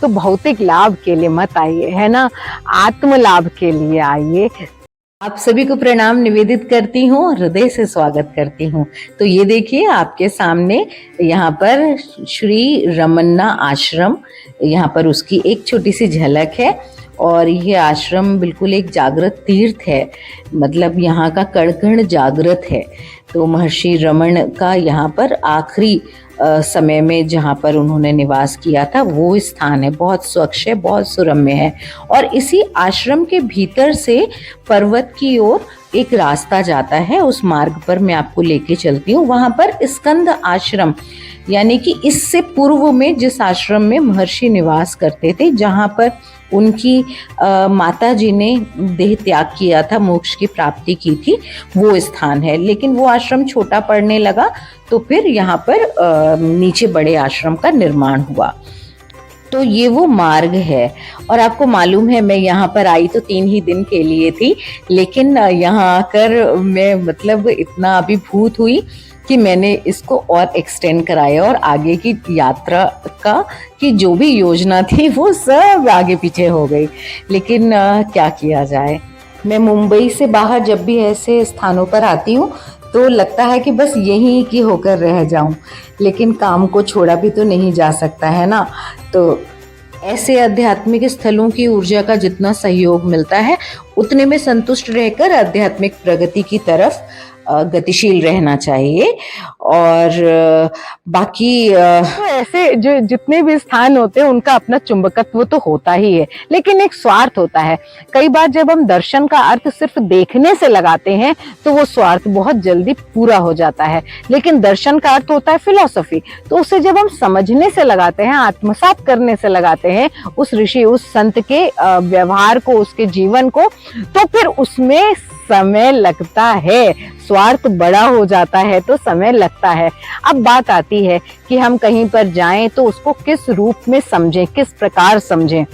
तो भौतिक लाभ के लिए मत आइए, है ना, आत्म लाभ के लिए आइए। आप सभी को प्रणाम निवेदित करती हूँ, हृदय से स्वागत करती हूँ। तो ये देखिए आपके सामने यहाँ पर श्री रमन्ना आश्रम, यहाँ पर उसकी एक छोटी सी झलक है। और ये आश्रम बिल्कुल एक जागृत तीर्थ है, मतलब यहाँ का कण कण जागृत है। तो महर्षि रमन का यहाँ पर आखिरी समय में जहाँ पर उन्होंने निवास किया था वो स्थान है, बहुत स्वच्छ है, बहुत सुरम्य है। और इसी आश्रम के भीतर से पर्वत की ओर एक रास्ता जाता है, उस मार्ग पर मैं आपको लेके चलती हूँ। वहाँ पर स्कंद आश्रम, यानी कि इससे पूर्व में जिस आश्रम में महर्षि निवास करते थे, जहाँ पर उनकी माता जी ने देह त्याग किया था, मोक्ष की प्राप्ति की थी, वो स्थान है। लेकिन वो आश्रम छोटा पड़ने लगा तो फिर यहाँ पर नीचे बड़े आश्रम का निर्माण हुआ। तो ये वो मार्ग है। और आपको मालूम है मैं यहाँ पर आई तो 3 ही दिन के लिए थी, लेकिन यहाँ आकर मैं मतलब इतना अभिभूत हुई कि मैंने इसको और एक्सटेंड कराया और आगे की यात्रा का की जो भी योजना थी वो सब आगे पीछे हो गई। लेकिन क्या किया जाए, मैं मुंबई से बाहर जब भी ऐसे स्थानों पर आती हूँ तो लगता है कि बस यहीं की होकर रह जाऊं, लेकिन काम को छोड़ा भी तो नहीं जा सकता, है ना। तो ऐसे आध्यात्मिक स्थलों की ऊर्जा का जितना सहयोग मिलता है उतने में संतुष्ट रहकर आध्यात्मिक प्रगति की तरफ गतिशील रहना चाहिए। और बाकी तो ऐसे जो जितने भी स्थान होते हैं उनका अपना चुंबकत्व तो होता ही है, लेकिन एक स्वार्थ होता है। कई बार जब हम दर्शन का अर्थ सिर्फ देखने से लगाते हैं तो वो स्वार्थ बहुत जल्दी पूरा हो जाता है। लेकिन दर्शन का अर्थ होता है फिलॉसफी, तो उसे जब हम समझने से लगाते हैं, आत्मसात करने से लगाते हैं उस ऋषि, उस संत के व्यवहार को, उसके जीवन को, तो फिर उसमें समय लगता है। स्वार्थ बड़ा हो जाता है तो समय लगता है। अब बात आती है कि हम कहीं पर जाएं तो उसको किस रूप में समझें, किस प्रकार समझें।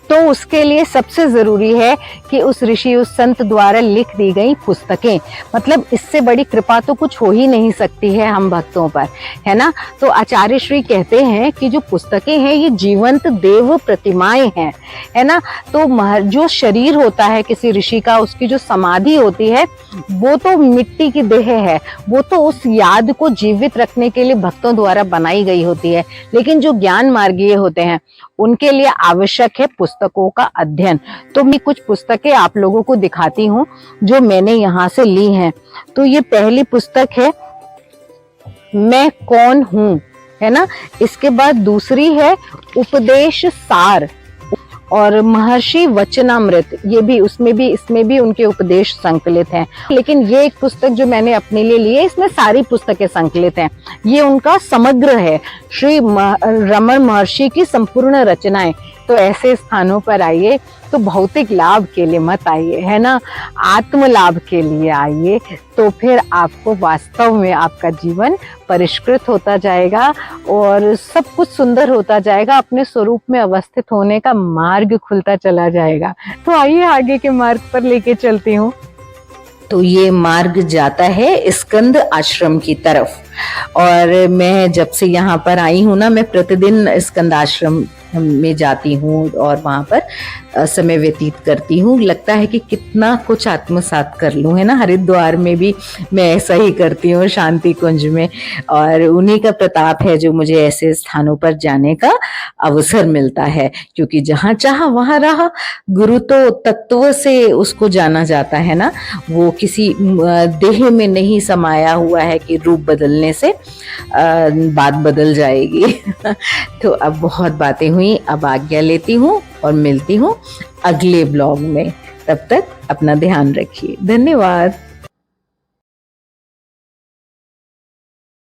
तो उसके लिए सबसे जरूरी है कि उस ऋषि, उस संत द्वारा लिख दी गई पुस्तकें, मतलब इससे बड़ी कृपा तो कुछ हो ही नहीं सकती है हम भक्तों पर, है ना। तो आचार्य श्री कहते हैं कि जो पुस्तकें हैं ये जीवंत देव प्रतिमाएं हैं, है ना। तो जो शरीर होता है किसी ऋषि का, उसकी जो समाधि होती है वो तो मिट्टी की देह है, वो तो उस याद को जीवित रखने के लिए भक्तों द्वारा बनाई गई होती है। लेकिन जो ज्ञान मार्गीय होते हैं उनके लिए आवश्यक है पुस्तकों का अध्ययन। तो मैं कुछ पुस्तकें आप लोगों को दिखाती हूँ जो मैंने यहाँ से ली हैं। तो ये पहली पुस्तक है मैं कौन हूँ, है ना। इसके बाद दूसरी है उपदेश सार और महर्षि वचनामृत, ये भी इसमें भी उनके उपदेश संकलित हैं। लेकिन ये एक पुस्तक जो मैंने अपने लिए ली है, इसमें सारी पुस्तकें संकलित हैं। ये उनका समग्र है, श्री रमन महर्षि की संपूर्ण रचनाएं। तो ऐसे स्थानों पर आइए तो भौतिक लाभ के लिए मत आइए, है ना, आत्म लाभ के लिए आइए। तो फिर आपको वास्तव में आपका जीवन परिष्कृत होता जाएगा और सब कुछ सुंदर होता जाएगा, अपने स्वरूप में अवस्थित होने का मार्ग खुलता चला जाएगा। तो आइए आगे के मार्ग पर लेके चलती हूँ। तो ये मार्ग जाता है स्कंद आश्रम की तरफ। और मैं जब से यहाँ पर आई हूँ ना, मैं प्रतिदिन स्कंद आश्रम में जाती हूँ और वहां पर समय व्यतीत करती हूँ। लगता है कि कितना कुछ आत्मसात कर लूँ, है ना। हरिद्वार में भी मैं ऐसा ही करती हूँ, शांति कुंज में। और उन्हीं का प्रताप है जो मुझे ऐसे स्थानों पर जाने का अवसर मिलता है, क्योंकि जहाँ चाहा वहां रहा। गुरु तो तत्व से उसको जाना जाता है ना, वो किसी देह में नहीं समाया हुआ है कि रूप बदलने से बात बदल जाएगी। तो अब बहुत बातें हुई, अब आज्ञा लेती हूँ और मिलती हूँ अगले ब्लॉग में। तब तक अपना ध्यान रखिए। धन्यवाद।